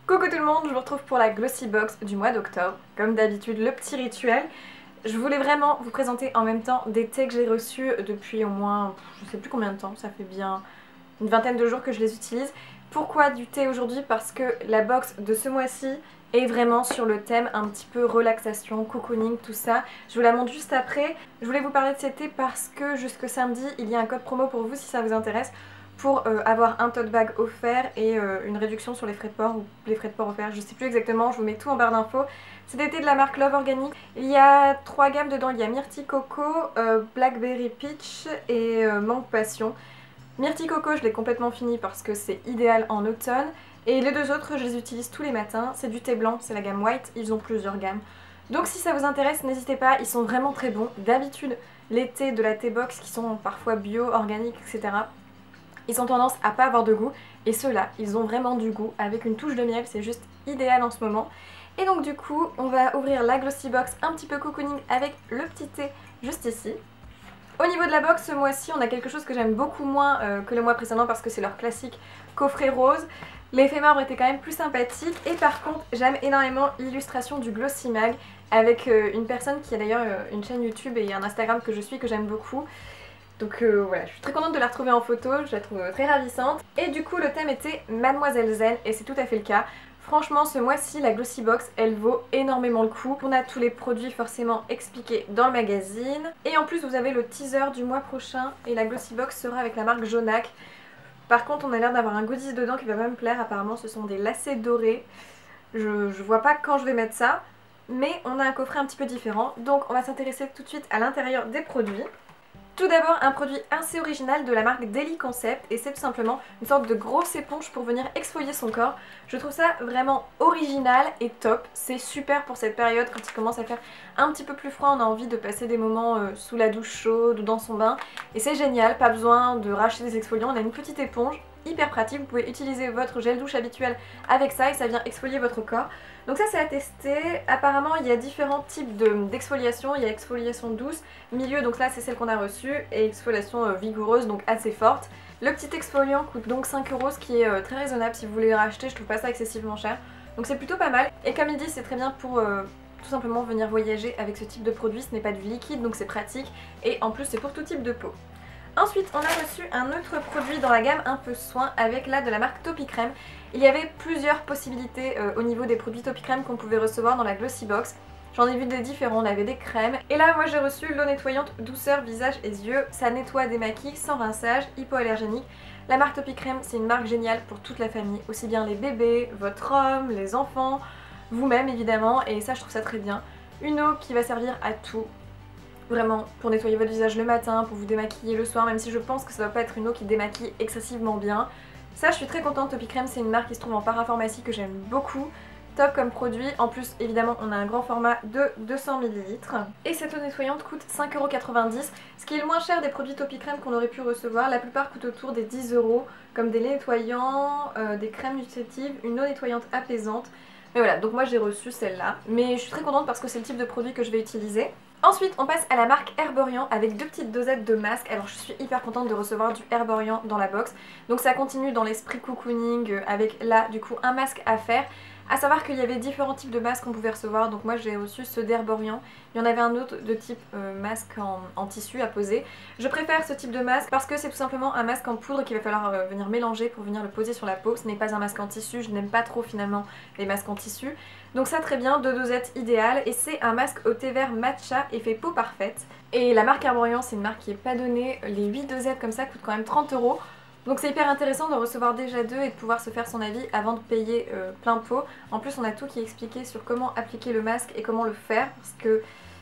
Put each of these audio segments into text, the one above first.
Coucou tout le monde, je vous retrouve pour la Glossy Box du mois d'octobre. Comme d'habitude, le petit rituel. Je voulais vraiment vous présenter en même temps des thés que j'ai reçus depuis au moins, je sais plus combien de temps, ça fait bien une vingtaine de jours que je les utilise. Pourquoi du thé aujourd'hui? Parce que la box de ce mois-ci est vraiment sur le thème un petit peu relaxation, cocooning, tout ça. Je vous la montre juste après. Je voulais vous parler de ces thés parce que jusque samedi, il y a un code promo pour vous si ça vous intéresse, pour avoir un tote bag offert et une réduction sur les frais de port ou les frais de port offerts, je sais plus exactement, je vous mets tout en barre d'infos. C'est des thés de la marque Love Organic. Il y a 3 gammes dedans, il y a Myrtille Coco, Blackberry Peach et Mangue Passion. Myrtille Coco, je l'ai complètement fini parce que c'est idéal en automne. Et les deux autres, je les utilise tous les matins. C'est du thé blanc, c'est la gamme White, ils ont plusieurs gammes. Donc si ça vous intéresse, n'hésitez pas, ils sont vraiment très bons. D'habitude, les thés de la T-Box qui sont parfois bio, organiques, etc., ils ont tendance à pas avoir de goût. Et ceux-là, ils ont vraiment du goût avec une touche de miel, c'est juste idéal en ce moment. Et donc du coup, on va ouvrir la Glossy Box un petit peu cocooning avec le petit thé juste ici. Au niveau de la box, ce mois-ci, on a quelque chose que j'aime beaucoup moins que le mois précédent parce que c'est leur classique coffret rose. L'effet marbre était quand même plus sympathique et par contre, j'aime énormément l'illustration du Glossy Mag avec une personne qui a d'ailleurs une chaîne YouTube et un Instagram que je suis, que j'aime beaucoup. Donc voilà, je suis très contente de la retrouver en photo, je la trouve très ravissante. Et du coup, le thème était Mademoiselle Zen et c'est tout à fait le cas. Franchement, ce mois-ci, la Glossy Box, elle vaut énormément le coup. On a tous les produits forcément expliqués dans le magazine. Et en plus, vous avez le teaser du mois prochain et la Glossy Box sera avec la marque Jonac. Par contre, on a l'air d'avoir un goodies dedans qui va pas me plaire. Apparemment, ce sont des lacets dorés. Je vois pas quand je vais mettre ça. Mais on a un coffret un petit peu différent. Donc, on va s'intéresser tout de suite à l'intérieur des produits. Tout d'abord, un produit assez original de la marque Daily Concept et c'est tout simplement une sorte de grosse éponge pour venir exfolier son corps. Je trouve ça vraiment original et top, c'est super pour cette période quand il commence à faire un petit peu plus froid, on a envie de passer des moments sous la douche chaude ou dans son bain et c'est génial, pas besoin de racheter des exfoliants, on a une petite éponge hyper pratique, vous pouvez utiliser votre gel douche habituel avec ça et ça vient exfolier votre corps. Donc ça c'est à tester, apparemment il y a différents types d'exfoliation, il y a exfoliation douce, milieu, donc là c'est celle qu'on a reçue, et exfoliation vigoureuse, donc assez forte. Le petit exfoliant coûte donc 5 €, ce qui est très raisonnable si vous voulez le racheter, je trouve pas ça excessivement cher. Donc c'est plutôt pas mal, et comme il dit c'est très bien pour tout simplement venir voyager avec ce type de produit, ce n'est pas du liquide donc c'est pratique, et en plus c'est pour tout type de peau. Ensuite, on a reçu un autre produit dans la gamme un peu soin avec là de la marque Topicrème. Il y avait plusieurs possibilités au niveau des produits Topicrème qu'on pouvait recevoir dans la Glossy Box. J'en ai vu des différents, on avait des crèmes. Et là, moi j'ai reçu l'eau nettoyante douceur visage et yeux. Ça nettoie, démaquille, sans rinçage, hypoallergénique. La marque Topicrème, c'est une marque géniale pour toute la famille, aussi bien les bébés, votre homme, les enfants, vous-même évidemment. Et ça, je trouve ça très bien. Une eau qui va servir à tout. Vraiment, pour nettoyer votre visage le matin, pour vous démaquiller le soir, même si je pense que ça ne doit pas être une eau qui démaquille excessivement bien. Ça, je suis très contente. Topicrème, c'est une marque qui se trouve en parapharmacie que j'aime beaucoup. Top comme produit. En plus, évidemment, on a un grand format de 200 ml. Et cette eau nettoyante coûte 5,90 €, ce qui est le moins cher des produits Topicrème qu'on aurait pu recevoir. La plupart coûtent autour des 10 €, comme des laits nettoyants, des crèmes nutritives, une eau nettoyante apaisante. Mais voilà, donc moi j'ai reçu celle-là. Mais je suis très contente parce que c'est le type de produit que je vais utiliser. Ensuite, on passe à la marque Herborian avec 2 petites dosettes de masques. Alors je suis hyper contente de recevoir du Herborian dans la box. Donc ça continue dans l'esprit cocooning avec là du coup un masque à faire. A savoir qu'il y avait différents types de masques qu'on pouvait recevoir, donc moi j'ai reçu ceux d'Herborian. Il y en avait un autre de type masque en tissu à poser. Je préfère ce type de masque parce que c'est tout simplement un masque en poudre qu'il va falloir venir mélanger pour venir le poser sur la peau. Ce n'est pas un masque en tissu, je n'aime pas trop finalement les masques en tissu. Donc ça très bien, 2 dosettes idéales et c'est un masque au thé vert matcha effet peau parfaite. Et la marque Herborian, c'est une marque qui est pas donnée, les 8 dosettes comme ça coûtent quand même 30 €. Donc c'est hyper intéressant de recevoir déjà 2 et de pouvoir se faire son avis avant de payer plein pot. En plus on a tout qui est expliqué sur comment appliquer le masque et comment le faire parce que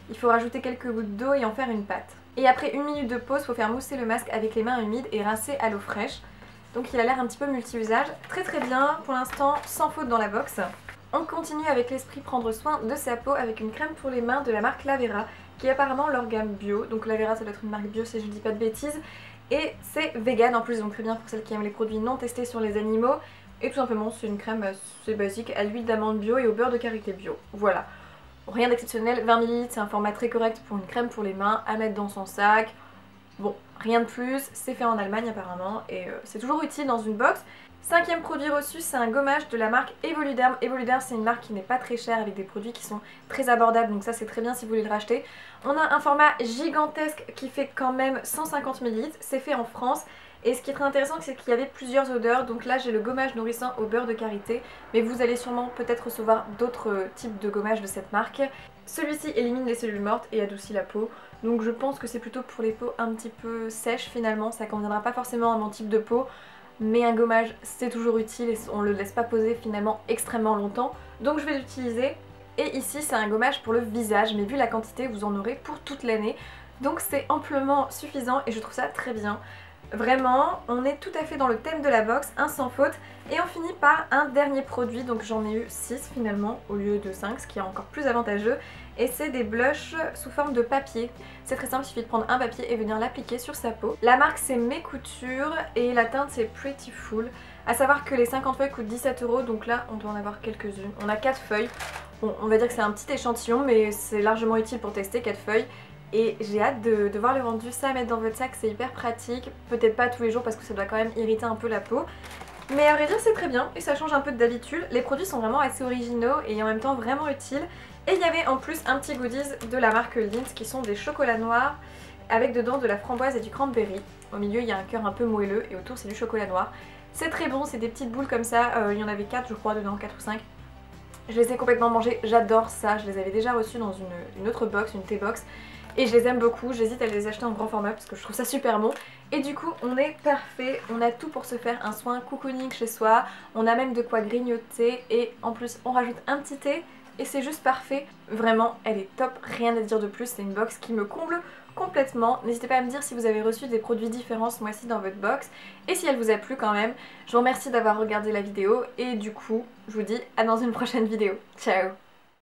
il faut rajouter quelques gouttes d'eau et en faire une pâte. Et après 1 minute de pause, il faut faire mousser le masque avec les mains humides et rincer à l'eau fraîche. Donc il a l'air un petit peu multi-usage. Très très bien, pour l'instant sans faute dans la box. On continue avec l'esprit prendre soin de sa peau avec une crème pour les mains de la marque Lavera qui est apparemment leur gamme bio. Donc Lavera ça doit être une marque bio si je dis pas de bêtises. Et c'est vegan en plus, donc très bien pour celles qui aiment les produits non testés sur les animaux. Et tout simplement c'est une crème assez basique à l'huile d'amande bio et au beurre de karité bio. Voilà, rien d'exceptionnel, 20 ml, c'est un format très correct pour une crème pour les mains à mettre dans son sac. Bon, rien de plus, c'est fait en Allemagne apparemment et c'est toujours utile dans une box. 5e produit reçu, c'est un gommage de la marque Evoluderm. Evoluderm, c'est une marque qui n'est pas très chère avec des produits qui sont très abordables, donc ça c'est très bien si vous voulez le racheter. On a un format gigantesque qui fait quand même 150 ml, c'est fait en France. Et ce qui est très intéressant, c'est qu'il y avait plusieurs odeurs. Donc là j'ai le gommage nourrissant au beurre de karité, mais vous allez sûrement peut-être recevoir d'autres types de gommage de cette marque. Celui-ci élimine les cellules mortes et adoucit la peau. Donc je pense que c'est plutôt pour les peaux un petit peu sèches finalement, ça conviendra pas forcément à mon type de peau. Mais un gommage c'est toujours utile et on le laisse pas poser finalement extrêmement longtemps. Donc je vais l'utiliser. Et ici c'est un gommage pour le visage, mais vu la quantité vous en aurez pour toute l'année. Donc c'est amplement suffisant et je trouve ça très bien. Vraiment, on est tout à fait dans le thème de la box, un sans faute. Et on finit par un dernier produit, donc j'en ai eu 6 finalement au lieu de 5, ce qui est encore plus avantageux. Et c'est des blushs sous forme de papier. C'est très simple, il suffit de prendre un papier et venir l'appliquer sur sa peau. La marque c'est Mes Coutures et la teinte c'est Pretty Full. A savoir que les 50 feuilles coûtent 17 €, donc là on doit en avoir quelques-unes. On a 4 feuilles, bon on va dire que c'est un petit échantillon mais c'est largement utile pour tester 4 feuilles. Et j'ai hâte de voir le rendu, ça à mettre dans votre sac, c'est hyper pratique. Peut-être pas tous les jours parce que ça doit quand même irriter un peu la peau. Mais à vrai dire c'est très bien et ça change un peu de d'habitude. Les produits sont vraiment assez originaux et en même temps vraiment utiles. Et il y avait en plus un petit goodies de la marque Lindt qui sont des chocolats noirs avec dedans de la framboise et du cranberry. Au milieu il y a un cœur un peu moelleux et autour c'est du chocolat noir. C'est très bon, c'est des petites boules comme ça, il y en avait 4 je crois dedans, 4 ou 5. Je les ai complètement mangés, j'adore ça, je les avais déjà reçus dans une autre box, une T-box. Et je les aime beaucoup, j'hésite à les acheter en grand format parce que je trouve ça super bon. Et du coup on est parfait, on a tout pour se faire un soin cocooning chez soi. On a même de quoi grignoter et en plus on rajoute un petit thé et c'est juste parfait. Vraiment elle est top, rien à dire de plus, c'est une box qui me comble complètement. N'hésitez pas à me dire si vous avez reçu des produits différents ce mois-ci dans votre box et si elle vous a plu quand même. Je vous remercie d'avoir regardé la vidéo et du coup je vous dis à dans une prochaine vidéo. Ciao!